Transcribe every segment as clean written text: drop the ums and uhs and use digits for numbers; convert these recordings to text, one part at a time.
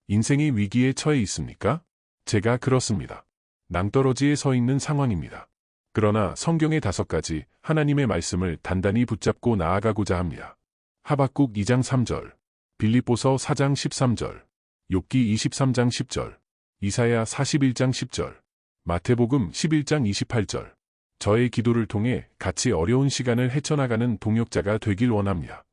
인생의 위기에 처해 있습니까? 제가 그렇습니다. 낭떠러지에 서 있는 상황입니다. 그러나 성경의 5가지 하나님의 말씀을 단단히 붙잡고 나아가고자 합니다. 하박국 2장 3절, 빌립보서 4장 13절, 욥기 23장 10절, 이사야 41장 10절, 마태복음 11장 28절. 저의 기도를 통해 같이 어려운 시간을 헤쳐나가는 동역자가 되길 원합니다.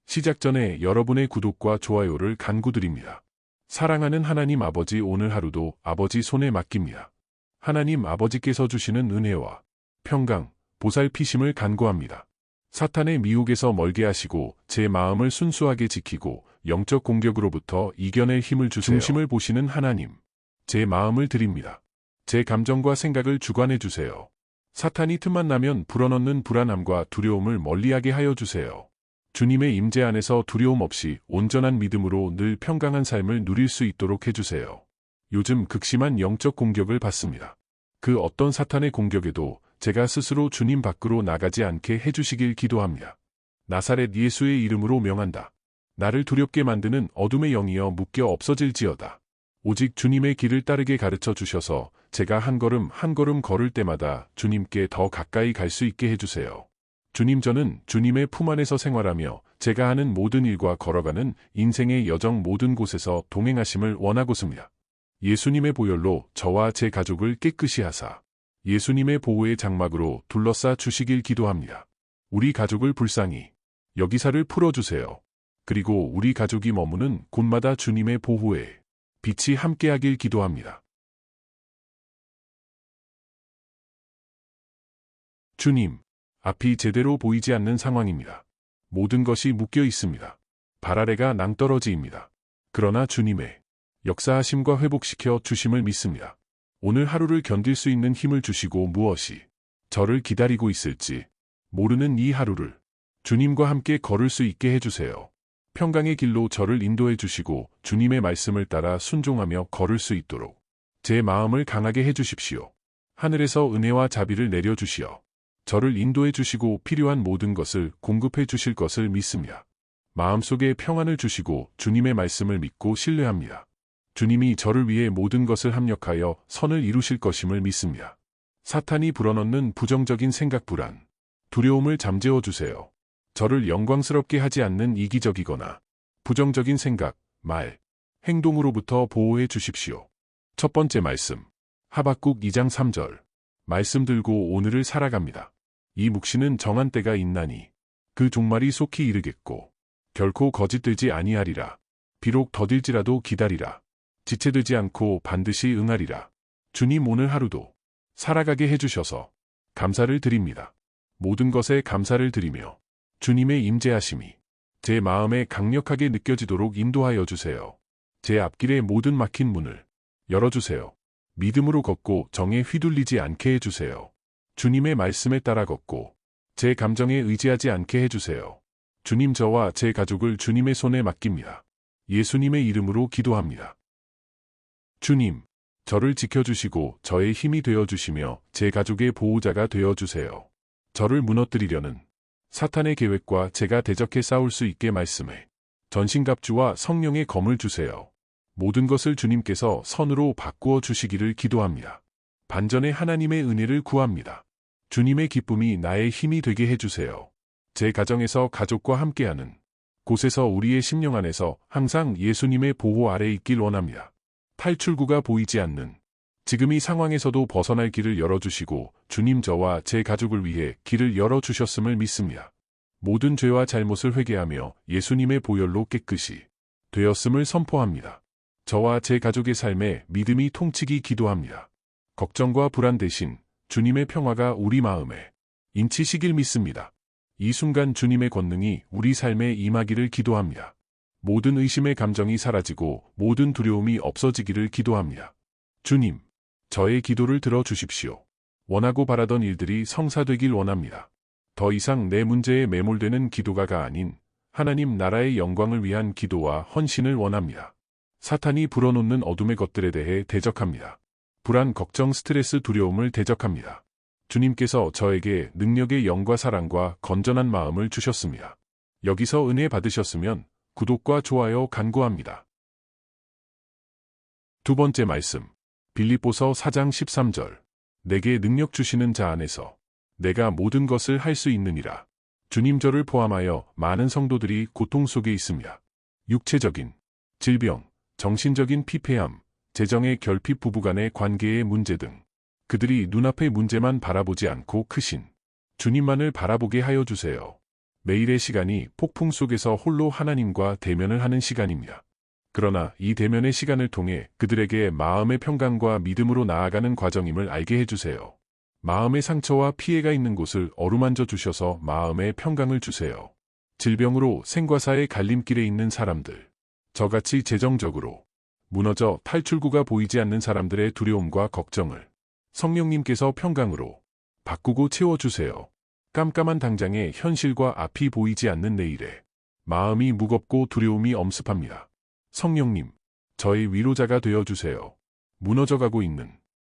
시작 전에 여러분의 구독과 좋아요를 간구드립니다. 사랑하는 하나님 아버지, 오늘 하루도 아버지 손에 맡깁니다. 하나님 아버지께서 주시는 은혜와 평강, 보살피심을 간구합니다. 사탄의 미혹에서 멀게 하시고 제 마음을 순수하게 지키고 영적 공격으로부터 이겨낼 힘을 주세요. 중심을 보시는 하나님, 제 마음을 드립니다. 제 감정과 생각을 주관해 주세요. 사탄이 틈만 나면 불어넣는 불안함과 두려움을 멀리하게 하여 주세요. 주님의 임재 안에서 두려움 없이 온전한 믿음으로 늘 평강한 삶을 누릴 수 있도록 해주세요. 요즘 극심한 영적 공격을 받습니다. 그 어떤 사탄의 공격에도 제가 스스로 주님 밖으로 나가지 않게 해주시길 기도합니다. 나사렛 예수의 이름으로 명한다. 나를 두렵게 만드는 어둠의 영이여 묶여 없어질지어다. 오직 주님의 길을 따르게 가르쳐 주셔서 제가 한 걸음 한 걸음 걸을 때마다 주님께 더 가까이 갈 수 있게 해주세요. 주님, 저는 주님의 품 안에서 생활하며 제가 하는 모든 일과 걸어가는 인생의 여정 모든 곳에서 동행하심을 원하고습니다. 예수님의 보혈로 저와 제 가족을 깨끗이 하사 예수님의 보호의 장막으로 둘러싸 주시길 기도합니다. 우리 가족을 불쌍히 여기사를 풀어주세요. 그리고 우리 가족이 머무는 곳마다 주님의 보호에 빛이 함께하길 기도합니다. 주님, 앞이 제대로 보이지 않는 상황입니다. 모든 것이 묶여 있습니다. 발 아래가 낭떠러지입니다. 그러나 주님의 역사하심과 회복시켜 주심을 믿습니다. 오늘 하루를 견딜 수 있는 힘을 주시고 무엇이 저를 기다리고 있을지 모르는 이 하루를 주님과 함께 걸을 수 있게 해주세요. 평강의 길로 저를 인도해 주시고 주님의 말씀을 따라 순종하며 걸을 수 있도록 제 마음을 강하게 해주십시오. 하늘에서 은혜와 자비를 내려주시어 저를 인도해 주시고 필요한 모든 것을 공급해 주실 것을 믿습니다. 마음속에 평안을 주시고 주님의 말씀을 믿고 신뢰합니다. 주님이 저를 위해 모든 것을 합력하여 선을 이루실 것임을 믿습니다. 사탄이 불어넣는 부정적인 생각, 불안, 두려움을 잠재워 주세요. 저를 영광스럽게 하지 않는 이기적이거나 부정적인 생각, 말, 행동으로부터 보호해 주십시오. 첫 번째 말씀, 하박국 2장 3절. 말씀 들고 오늘을 살아갑니다. 이 묵시는 정한 때가 있나니 그 종말이 속히 이르겠고 결코 거짓되지 아니하리라. 비록 더딜지라도 기다리라. 지체되지 않고 반드시 응하리라. 주님, 오늘 하루도 살아가게 해주셔서 감사를 드립니다. 모든 것에 감사를 드리며 주님의 임재하심이 제 마음에 강력하게 느껴지도록 인도하여 주세요. 제 앞길의 모든 막힌 문을 열어주세요. 믿음으로 걷고 정에 휘둘리지 않게 해주세요. 주님의 말씀에 따라 걷고 제 감정에 의지하지 않게 해주세요. 주님, 저와 제 가족을 주님의 손에 맡깁니다. 예수님의 이름으로 기도합니다. 주님, 저를 지켜주시고 저의 힘이 되어주시며 제 가족의 보호자가 되어주세요. 저를 무너뜨리려는 사탄의 계획과 제가 대적해 싸울 수 있게 말씀해 전신갑주와 성령의 검을 주세요. 모든 것을 주님께서 선으로 바꾸어 주시기를 기도합니다. 반전에 하나님의 은혜를 구합니다. 주님의 기쁨이 나의 힘이 되게 해주세요. 제 가정에서 가족과 함께하는 곳에서 우리의 심령 안에서 항상 예수님의 보호 아래 있길 원합니다. 탈출구가 보이지 않는 지금 이 상황에서도 벗어날 길을 열어주시고 주님, 저와 제 가족을 위해 길을 열어주셨음을 믿습니다. 모든 죄와 잘못을 회개하며 예수님의 보혈로 깨끗이 되었음을 선포합니다. 저와 제 가족의 삶에 믿음이 통치기 기도합니다. 걱정과 불안 대신 주님의 평화가 우리 마음에 인치시길 믿습니다. 이 순간 주님의 권능이 우리 삶에 임하기를 기도합니다. 모든 의심의 감정이 사라지고 모든 두려움이 없어지기를 기도합니다. 주님, 저의 기도를 들어주십시오. 원하고 바라던 일들이 성사되길 원합니다. 더 이상 내 문제에 매몰되는 기도가 아닌 하나님 나라의 영광을 위한 기도와 헌신을 원합니다. 사탄이 불어넣는 어둠의 것들에 대해 대적합니다. 불안, 걱정, 스트레스, 두려움을 대적합니다. 주님께서 저에게 능력의 영과 사랑과 건전한 마음을 주셨습니다. 여기서 은혜 받으셨으면 구독과 좋아요 간구합니다. 두 번째 말씀. 빌립보서 4장 13절. 내게 능력 주시는 자 안에서 내가 모든 것을 할 수 있느니라. 주님 저를 포함하여 많은 성도들이 고통 속에 있습니다. 육체적인 질병, 정신적인 피폐함, 재정의 결핍, 부부간의 관계의 문제 등 그들이 눈앞의 문제만 바라보지 않고 크신 주님만을 바라보게 하여 주세요. 매일의 시간이 폭풍 속에서 홀로 하나님과 대면을 하는 시간입니다. 그러나 이 대면의 시간을 통해 그들에게 마음의 평강과 믿음으로 나아가는 과정임을 알게 해주세요. 마음의 상처와 피해가 있는 곳을 어루만져 주셔서 마음의 평강을 주세요. 질병으로 생과 사의 갈림길에 있는 사람들, 저같이 재정적으로 무너져 탈출구가 보이지 않는 사람들의 두려움과 걱정을 성령님께서 평강으로 바꾸고 채워주세요. 깜깜한 당장의 현실과 앞이 보이지 않는 내일에 마음이 무겁고 두려움이 엄습합니다. 성령님, 저의 위로자가 되어주세요. 무너져가고 있는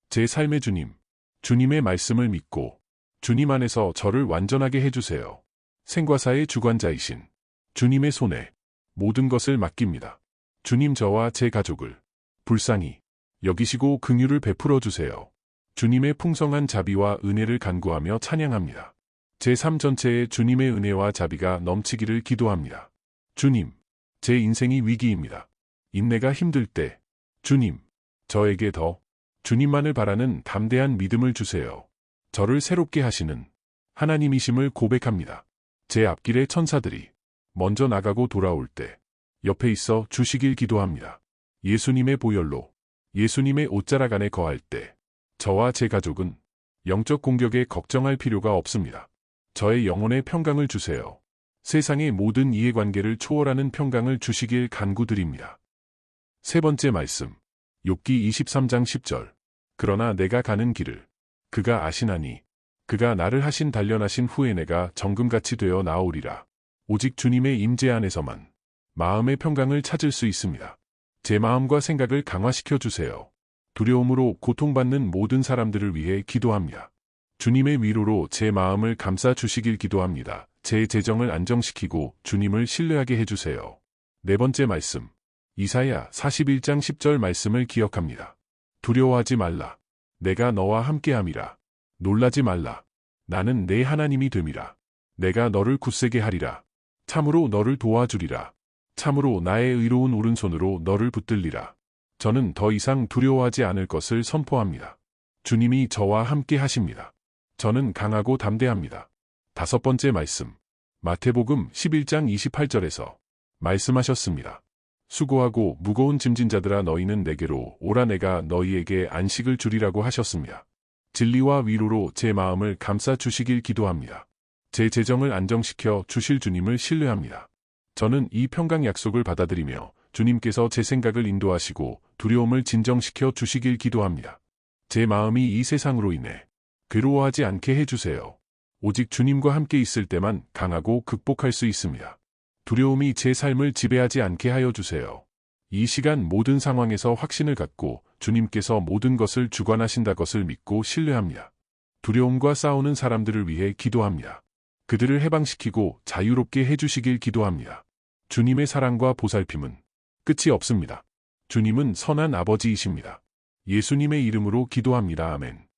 제 삶의 주님, 주님의 말씀을 믿고 주님 안에서 저를 완전하게 해주세요. 생과 사의 주관자이신 주님의 손에 모든 것을 맡깁니다. 주님 저와 제 가족을 불쌍히 여기시고 긍휼을 베풀어 주세요. 주님의 풍성한 자비와 은혜를 간구하며 찬양합니다. 제 삶 전체에 주님의 은혜와 자비가 넘치기를 기도합니다. 주님, 제 인생이 위기입니다. 인내가 힘들 때 주님, 저에게 더 주님만을 바라는 담대한 믿음을 주세요. 저를 새롭게 하시는 하나님이심을 고백합니다. 제 앞길의 천사들이 먼저 나가고 돌아올 때 옆에 있어 주시길 기도합니다. 예수님의 보혈로 예수님의 옷자락 안에 거할 때 저와 제 가족은 영적 공격에 걱정할 필요가 없습니다. 저의 영혼의 평강을 주세요. 세상의 모든 이해관계를 초월하는 평강을 주시길 간구드립니다. 세 번째 말씀. 욥기 23장 10절. 그러나 내가 가는 길을 그가 아시나니 그가 나를 하신 단련하신 후에 내가 정금같이 되어 나오리라. 오직 주님의 임재 안에서만 마음의 평강을 찾을 수 있습니다. 제 마음과 생각을 강화시켜 주세요. 두려움으로 고통받는 모든 사람들을 위해 기도합니다. 주님의 위로로 제 마음을 감싸 주시길 기도합니다. 제 재정을 안정시키고 주님을 신뢰하게 해주세요. 네 번째 말씀. 이사야 41장 10절 말씀을 기억합니다. 두려워하지 말라. 내가 너와 함께함이라. 놀라지 말라. 나는 내 하나님이 됨이라. 내가 너를 굳세게 하리라. 참으로 너를 도와주리라. 참으로 나의 의로운 오른손으로 너를 붙들리라. 저는 더 이상 두려워하지 않을 것을 선포합니다. 주님이 저와 함께 하십니다. 저는 강하고 담대합니다. 다섯 번째 말씀. 마태복음 11장 28절에서 말씀하셨습니다. 수고하고 무거운 짐진 자들아 너희는 내게로 오라 내가 너희에게 안식을 주리라고 하셨습니다. 진리와 위로로 제 마음을 감싸 주시길 기도합니다. 제 재정을 안정시켜 주실 주님을 신뢰합니다. 저는 이 평강 약속을 받아들이며 주님께서 제 생각을 인도하시고 두려움을 진정시켜 주시길 기도합니다. 제 마음이 이 세상으로 인해 괴로워하지 않게 해주세요. 오직 주님과 함께 있을 때만 강하고 극복할 수 있습니다. 두려움이 제 삶을 지배하지 않게 하여 주세요. 이 시간 모든 상황에서 확신을 갖고 주님께서 모든 것을 주관하신다 것을 믿고 신뢰합니다. 두려움과 싸우는 사람들을 위해 기도합니다. 그들을 해방시키고 자유롭게 해주시길 기도합니다. 주님의 사랑과 보살핌은 끝이 없습니다. 주님은 선한 아버지이십니다. 예수님의 이름으로 기도합니다. 아멘.